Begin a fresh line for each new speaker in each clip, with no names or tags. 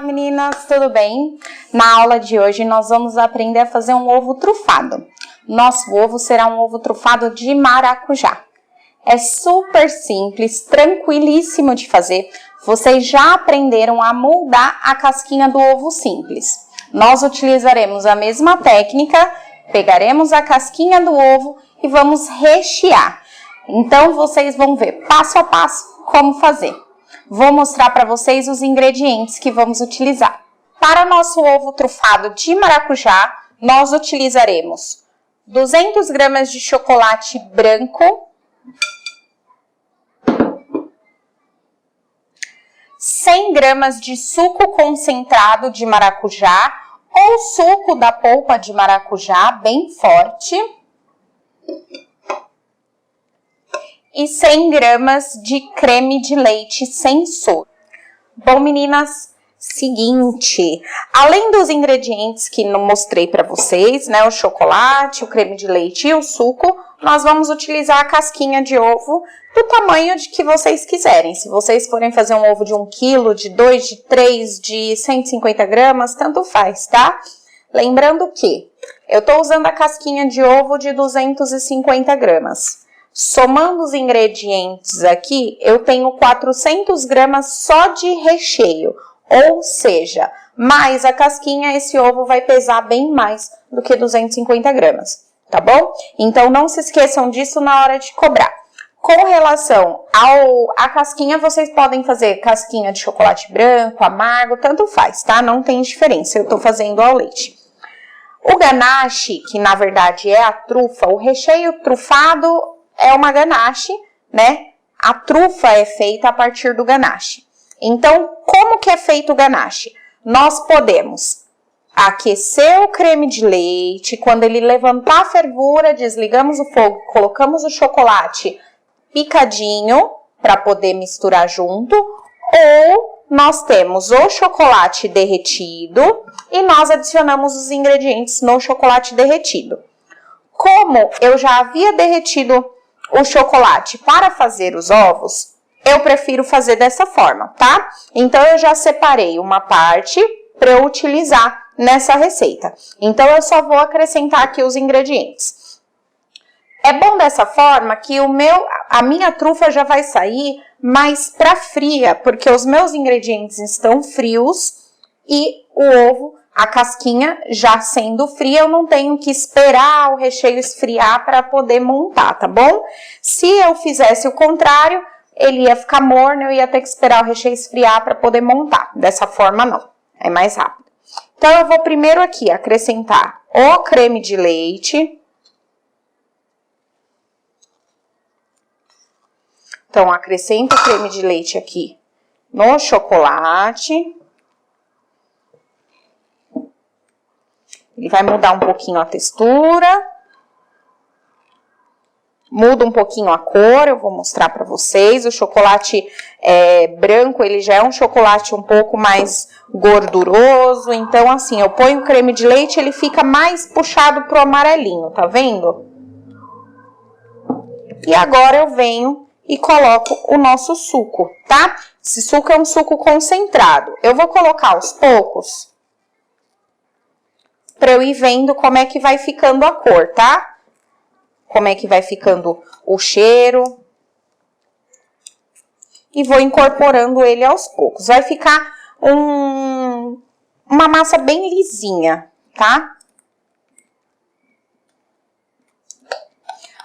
Meninas, tudo bem? Na aula de hoje nós vamos aprender a fazer um ovo trufado. Nosso ovo será um ovo trufado de maracujá. É super simples, tranquilíssimo de fazer. Vocês já aprenderam a moldar a casquinha do ovo simples. Nós utilizaremos a mesma técnica, pegaremos a casquinha do ovo e vamos rechear. Então vocês vão ver passo a passo como fazer. Vou mostrar para vocês os ingredientes que vamos utilizar. Para nosso ovo trufado de maracujá, nós utilizaremos 200 gramas de chocolate branco, 100 gramas de suco concentrado de maracujá ou suco da polpa de maracujá bem forte e 100 gramas de creme de leite sem soro. Bom, meninas, seguinte, além dos ingredientes que não mostrei para vocês, né, o chocolate, o creme de leite e o suco, nós vamos utilizar a casquinha de ovo do tamanho de que vocês quiserem. Se vocês forem fazer um ovo de 1 quilo, de 2, de 3, de 150 gramas, tanto faz, tá? Lembrando que eu tô usando a casquinha de ovo de 250 gramas. Somando os ingredientes aqui, eu tenho 400 gramas só de recheio, ou seja, mais a casquinha, esse ovo vai pesar bem mais do que 250 gramas, tá bom? Então, não se esqueçam disso na hora de cobrar. Com relação à casquinha, vocês podem fazer casquinha de chocolate branco, amargo, tanto faz, tá? Não tem diferença, eu tô fazendo ao leite. O ganache, que na verdade é a trufa, o recheio trufado é uma ganache, né? A trufa é feita a partir do ganache. Então, como que é feito o ganache? Nós podemos aquecer o creme de leite, quando ele levantar a fervura, desligamos o fogo, colocamos o chocolate picadinho para poder misturar junto, ou nós temos o chocolate derretido e nós adicionamos os ingredientes no chocolate derretido. Como eu já havia derretido o chocolate para fazer os ovos, eu prefiro fazer dessa forma, tá? Então, eu já separei uma parte para eu utilizar nessa receita. Então, eu só vou acrescentar aqui os ingredientes. É bom dessa forma que a minha trufa já vai sair mais para fria, porque os meus ingredientes estão frios e o ovo, a casquinha já sendo fria, eu não tenho que esperar o recheio esfriar para poder montar, tá bom? Se eu fizesse o contrário, ele ia ficar morno, eu ia ter que esperar o recheio esfriar para poder montar. Dessa forma, não. É mais rápido. Então, eu vou primeiro aqui acrescentar o creme de leite. Então, acrescento o creme de leite aqui no chocolate. Ele vai mudar um pouquinho a textura. Muda um pouquinho a cor, eu vou mostrar para vocês. O chocolate branco, ele já é um chocolate um pouco mais gorduroso. Então, assim, eu ponho o creme de leite, ele fica mais puxado pro amarelinho, tá vendo? E agora eu venho e coloco o nosso suco, tá? Esse suco é um suco concentrado. Eu vou colocar aos poucos para eu ir vendo como é que vai ficando a cor, tá? Como é que vai ficando o cheiro. E vou incorporando ele aos poucos. Vai ficar uma massa bem lisinha, tá?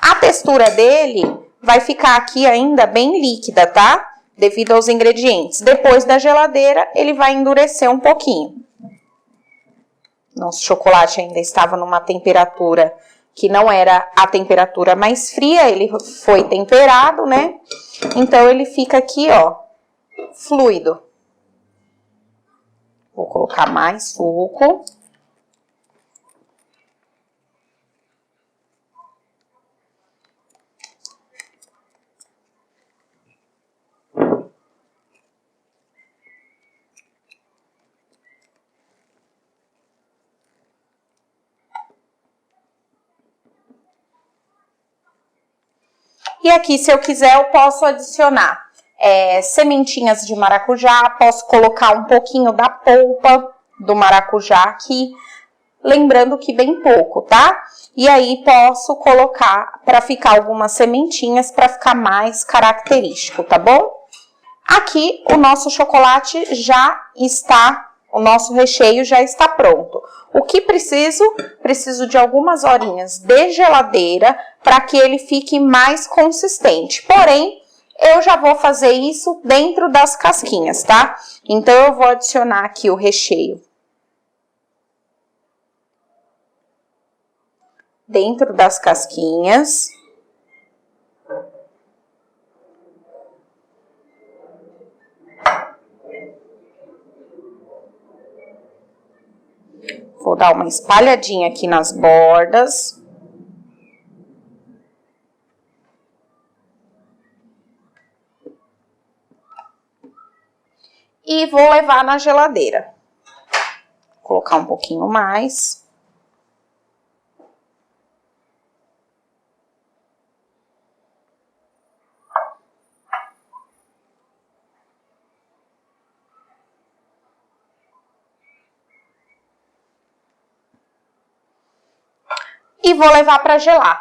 A textura dele vai ficar aqui ainda bem líquida, tá? Devido aos ingredientes. Depois da geladeira, ele vai endurecer um pouquinho. Nosso chocolate ainda estava numa temperatura que não era a temperatura mais fria, ele foi temperado, né? Então, ele fica aqui, ó, fluido. Vou colocar mais suco. E aqui, se eu quiser, eu posso adicionar sementinhas de maracujá, posso colocar um pouquinho da polpa do maracujá aqui, lembrando que bem pouco, tá? E aí posso colocar para ficar algumas sementinhas para ficar mais característico, tá bom? Aqui o nosso chocolate já está, o nosso recheio já está pronto. O que preciso? Preciso de algumas horinhas de geladeira para que ele fique mais consistente. Porém, eu já vou fazer isso dentro das casquinhas, tá? Então, eu vou adicionar aqui o recheio dentro das casquinhas. Vou dar uma espalhadinha aqui nas bordas. E vou levar na geladeira. Vou colocar um pouquinho mais. E vou levar para gelar.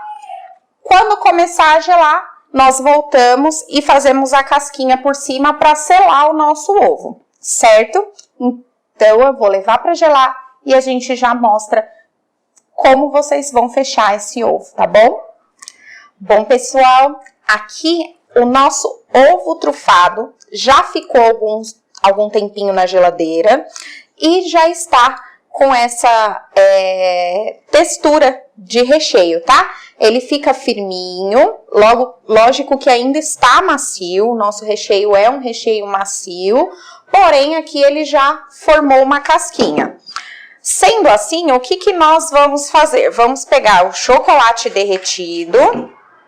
Quando começar a gelar, nós voltamos e fazemos a casquinha por cima para selar o nosso ovo, certo? Então, eu vou levar para gelar e a gente já mostra como vocês vão fechar esse ovo, tá bom? Bom, pessoal, aqui o nosso ovo trufado já ficou algum tempinho na geladeira e já está com essa textura de recheio, tá? Ele fica firminho, lógico que ainda está macio, o nosso recheio é um recheio macio, porém aqui ele já formou uma casquinha. Sendo assim, o que nós vamos fazer? Vamos pegar o chocolate derretido,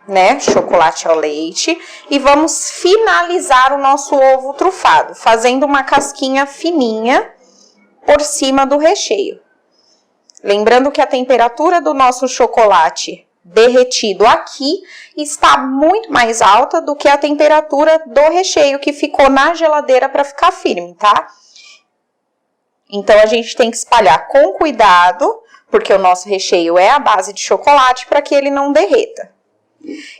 né, chocolate ao leite, e vamos finalizar o nosso ovo trufado, fazendo uma casquinha fininha por cima do recheio. Lembrando que a temperatura do nosso chocolate derretido aqui está muito mais alta do que a temperatura do recheio que ficou na geladeira para ficar firme, tá? Então, a gente tem que espalhar com cuidado, porque o nosso recheio é a base de chocolate, para que ele não derreta.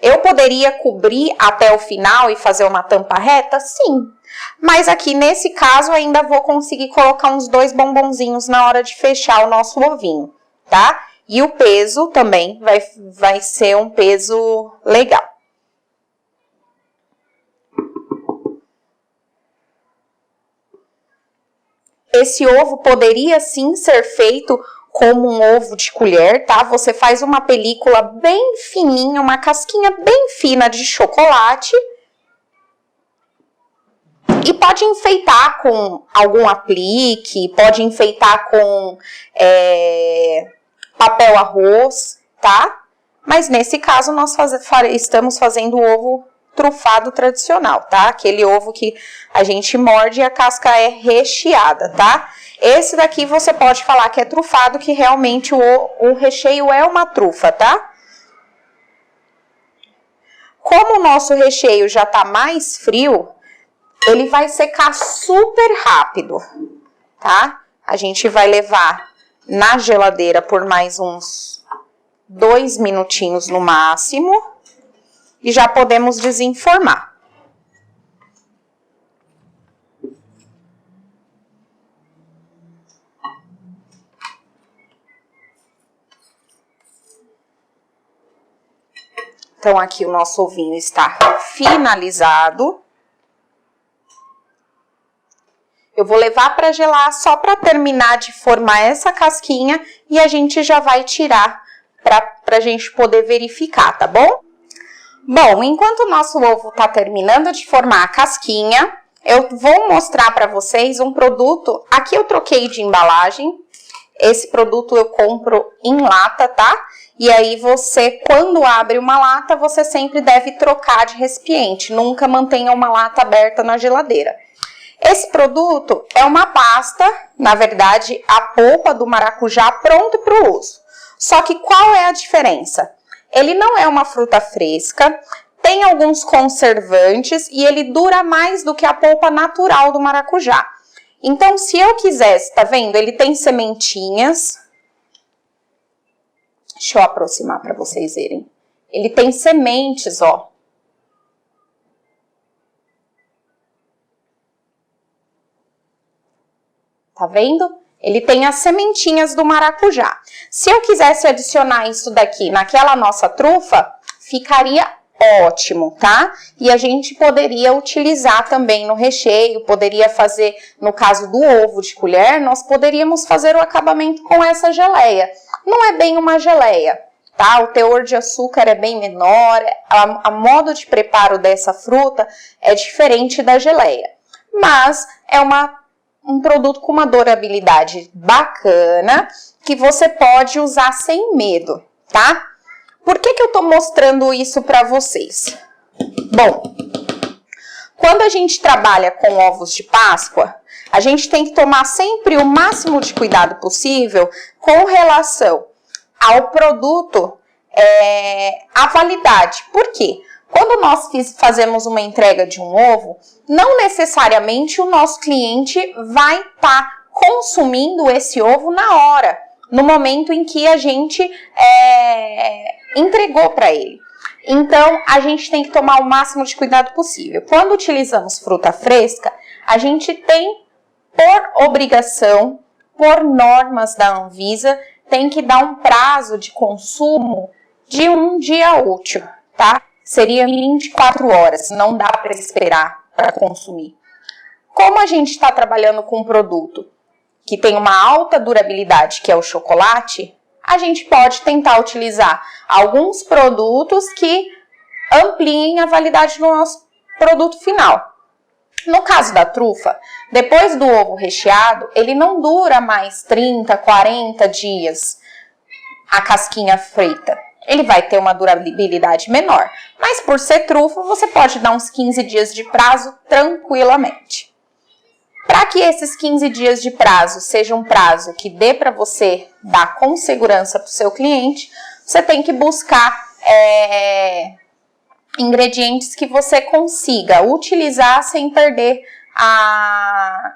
Eu poderia cobrir até o final e fazer uma tampa reta? Sim. Mas aqui, nesse caso, ainda vou conseguir colocar uns 2 bombonzinhos na hora de fechar o nosso ovinho, tá? E o peso também vai ser um peso legal. Esse ovo poderia sim ser feito como um ovo de colher, tá? Você faz uma película bem fininha, uma casquinha bem fina de chocolate. E pode enfeitar com algum aplique, pode enfeitar com papel arroz, tá? Mas nesse caso nós estamos fazendo o ovo trufado tradicional, tá? Aquele ovo que a gente morde e a casca é recheada, tá? Esse daqui você pode falar que é trufado, que realmente o recheio é uma trufa, tá? Como o nosso recheio já tá mais frio, ele vai secar super rápido, tá? A gente vai levar na geladeira por mais uns 2 minutinhos no máximo e já podemos desenformar. Então, aqui o nosso ovinho está finalizado. Eu vou levar para gelar só para terminar de formar essa casquinha e a gente já vai tirar para a gente poder verificar, tá bom? Bom, enquanto o nosso ovo tá terminando de formar a casquinha, eu vou mostrar para vocês um produto. Aqui eu troquei de embalagem. Esse produto eu compro em lata, tá? E aí você, quando abre uma lata, você sempre deve trocar de recipiente. Nunca mantenha uma lata aberta na geladeira. Esse produto é uma pasta, na verdade, a polpa do maracujá pronto para o uso. Só que qual é a diferença? Ele não é uma fruta fresca, tem alguns conservantes e ele dura mais do que a polpa natural do maracujá. Então, se eu quisesse, tá vendo? Ele tem sementinhas. Deixa eu aproximar para vocês verem. Ele tem sementes, ó. Tá vendo? Ele tem as sementinhas do maracujá. Se eu quisesse adicionar isso daqui naquela nossa trufa, ficaria ótimo, tá? E a gente poderia utilizar também no recheio, poderia fazer, no caso do ovo de colher, nós poderíamos fazer o acabamento com essa geleia. Não é bem uma geleia, tá? O teor de açúcar é bem menor, a modo de preparo dessa fruta é diferente da geleia. Mas é um produto com uma durabilidade bacana, que você pode usar sem medo, tá? Por que eu tô mostrando isso para vocês? Bom, quando a gente trabalha com ovos de Páscoa, a gente tem que tomar sempre o máximo de cuidado possível com relação ao produto, a validade. Por quê? Quando nós fazemos uma entrega de um ovo, não necessariamente o nosso cliente vai estar consumindo esse ovo na hora, no momento em que a gente entregou para ele. Então, a gente tem que tomar o máximo de cuidado possível. Quando utilizamos fruta fresca, a gente tem, por obrigação, por normas da Anvisa, tem que dar um prazo de consumo de um dia útil, tá? Seria 24 horas, não dá para esperar para consumir. Como a gente está trabalhando com um produto que tem uma alta durabilidade, que é o chocolate, a gente pode tentar utilizar alguns produtos que ampliem a validade do nosso produto final. No caso da trufa, depois do ovo recheado, ele não dura mais 30, 40 dias a casquinha feita. Ele vai ter uma durabilidade menor, mas por ser trufa, você pode dar uns 15 dias de prazo tranquilamente. Para que esses 15 dias de prazo seja um prazo que dê para você dar com segurança para o seu cliente, você tem que buscar ingredientes que você consiga utilizar sem perder a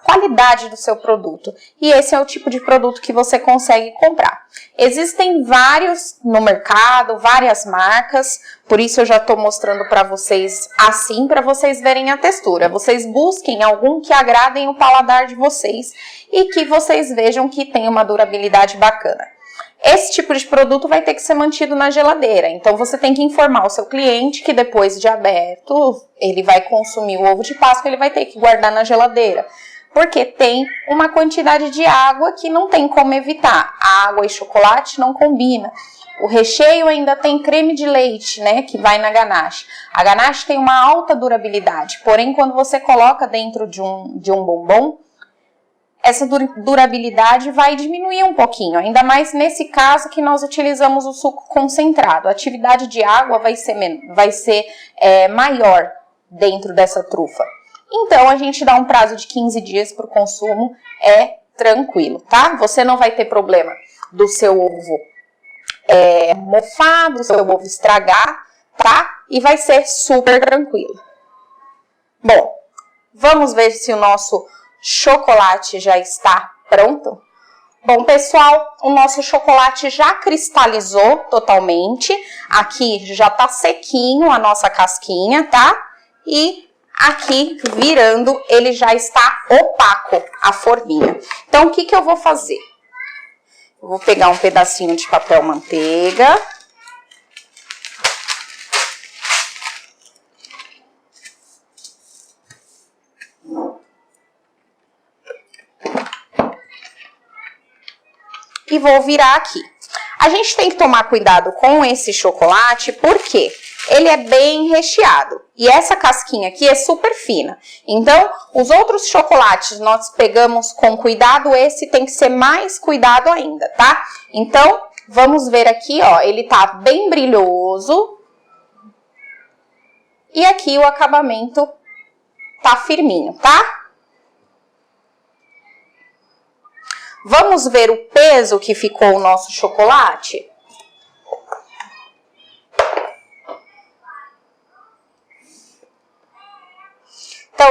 qualidade do seu produto. E esse é o tipo de produto que você consegue comprar. Existem vários no mercado, várias marcas, por isso eu já estou mostrando para vocês assim, para vocês verem a textura. Vocês busquem algum que agradem o paladar de vocês e que vocês vejam que tem uma durabilidade bacana. Esse tipo de produto vai ter que ser mantido na geladeira, então você tem que informar o seu cliente que depois de aberto, ele vai consumir o ovo de Páscoa, ele vai ter que guardar na geladeira. Porque tem uma quantidade de água que não tem como evitar. A água e chocolate não combina. O recheio ainda tem creme de leite, né, que vai na ganache. A ganache tem uma alta durabilidade, porém quando você coloca dentro de um bombom, essa durabilidade vai diminuir um pouquinho. Ainda mais nesse caso que nós utilizamos o suco concentrado. A atividade de água vai ser maior dentro dessa trufa. Então, a gente dá um prazo de 15 dias para o consumo, é tranquilo, tá? Você não vai ter problema do seu ovo mofar, do seu ovo estragar, tá? E vai ser super tranquilo. Bom, vamos ver se o nosso chocolate já está pronto? Bom, pessoal, o nosso chocolate já cristalizou totalmente. Aqui já tá sequinho a nossa casquinha, tá? E aqui, virando, ele já está opaco, a forminha. Então, o que eu vou fazer? Eu vou pegar um pedacinho de papel manteiga. E vou virar aqui. A gente tem que tomar cuidado com esse chocolate, porque ele é bem recheado. E essa casquinha aqui é super fina. Então, os outros chocolates nós pegamos com cuidado, esse tem que ser mais cuidado ainda, tá? Então, vamos ver aqui, ó, ele tá bem brilhoso. E aqui o acabamento tá firminho, tá? Vamos ver o peso que ficou o nosso chocolate?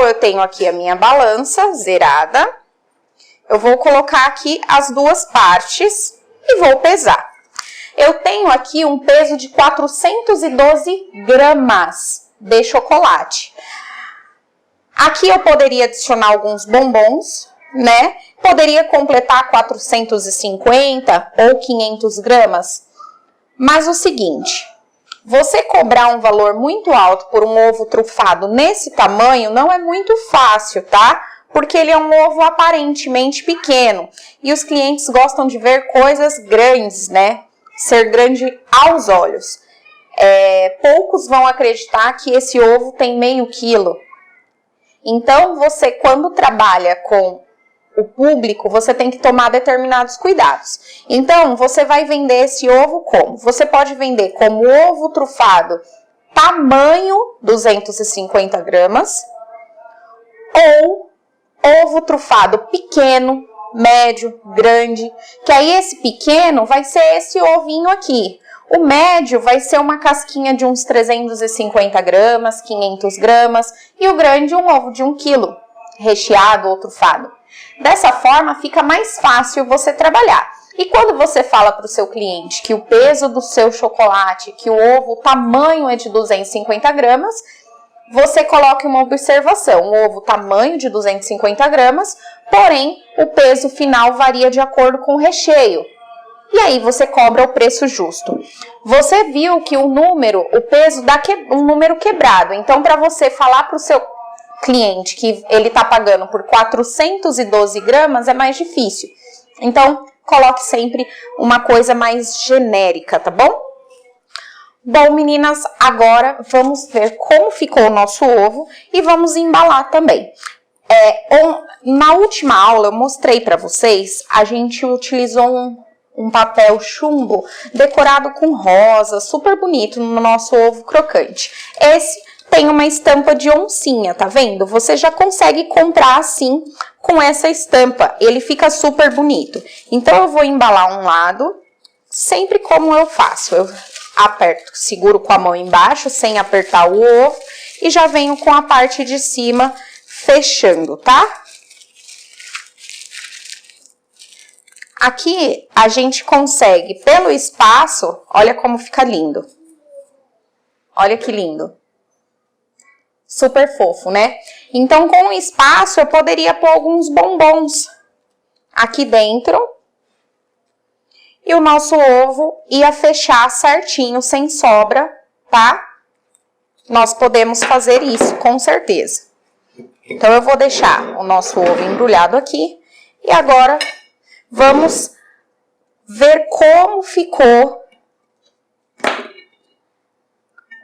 Então, eu tenho aqui a minha balança zerada. Eu vou colocar aqui as duas partes e vou pesar. Eu tenho aqui um peso de 412 gramas de chocolate. Aqui eu poderia adicionar alguns bombons, né? Poderia completar 450 ou 500 gramas. Mas o seguinte, você cobrar um valor muito alto por um ovo trufado nesse tamanho não é muito fácil, tá? Porque ele é um ovo aparentemente pequeno. E os clientes gostam de ver coisas grandes, né? Ser grande aos olhos. Poucos vão acreditar que esse ovo tem meio quilo. Então, você, quando trabalha com o público, você tem que tomar determinados cuidados. Então, você vai vender esse ovo como? Você pode vender como ovo trufado tamanho 250 gramas ou ovo trufado pequeno, médio, grande, que aí esse pequeno vai ser esse ovinho aqui. O médio vai ser uma casquinha de uns 350 gramas, 500 gramas, e o grande um ovo de 1 quilo, recheado ou trufado. Dessa forma, fica mais fácil você trabalhar. E quando você fala para o seu cliente que o peso do seu chocolate, que o ovo, o tamanho é de 250 gramas, você coloca uma observação, o ovo tamanho de 250 gramas, porém o peso final varia de acordo com o recheio. E aí você cobra o preço justo. Você viu que o número, o peso dá um número quebrado. Então, para você falar para o seu cliente que ele está pagando por 412 gramas, é mais difícil. Então, coloque sempre uma coisa mais genérica, tá bom? Bom, meninas, agora vamos ver como ficou o nosso ovo e vamos embalar também. Na última aula eu mostrei para vocês, a gente utilizou um papel chumbo decorado com rosa, super bonito no nosso ovo crocante. Esse tem uma estampa de oncinha, tá vendo? Você já consegue comprar assim, com essa estampa, ele fica super bonito. Então eu vou embalar um lado, sempre como eu faço, eu aperto, seguro com a mão embaixo, sem apertar o ovo, e já venho com a parte de cima fechando, tá? Aqui a gente consegue, pelo espaço, olha como fica lindo. Olha que lindo. Super fofo, né? Então, com o espaço, eu poderia pôr alguns bombons aqui dentro. E o nosso ovo ia fechar certinho, sem sobra, tá? Nós podemos fazer isso, com certeza. Então, eu vou deixar o nosso ovo embrulhado aqui. E agora, vamos ver como ficou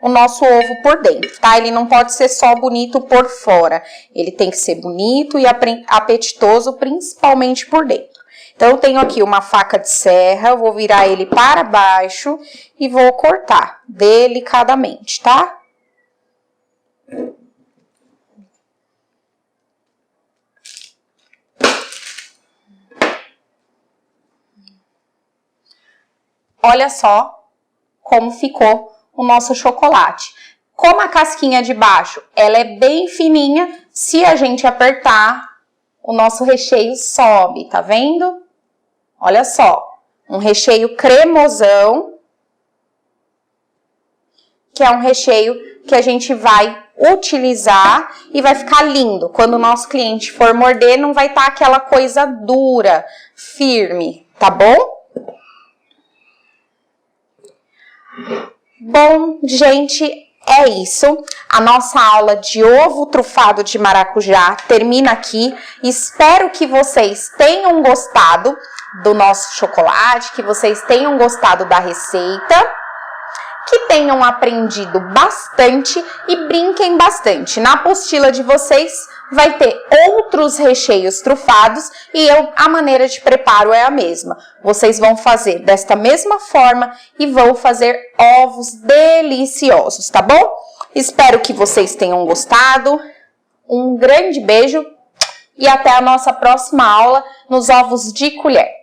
o nosso ovo por dentro, tá? Ele não pode ser só bonito por fora. Ele tem que ser bonito e apetitoso, principalmente por dentro. Então, eu tenho aqui uma faca de serra, eu vou virar ele para baixo e vou cortar delicadamente, tá? Olha só como ficou o nosso chocolate. Como a casquinha de baixo, ela é bem fininha, se a gente apertar, o nosso recheio sobe, tá vendo? Olha só, um recheio cremosão, que é um recheio que a gente vai utilizar e vai ficar lindo. Quando o nosso cliente for morder, não vai estar aquela coisa dura, firme, tá bom? Bom, gente, é isso. A nossa aula de ovo trufado de maracujá termina aqui. Espero que vocês tenham gostado do nosso chocolate, que vocês tenham gostado da receita, que tenham aprendido bastante e brinquem bastante. Na apostila de vocês vai ter outros recheios trufados e a maneira de preparo é a mesma. Vocês vão fazer desta mesma forma e vão fazer ovos deliciosos, tá bom? Espero que vocês tenham gostado. Um grande beijo e até a nossa próxima aula nos ovos de colher.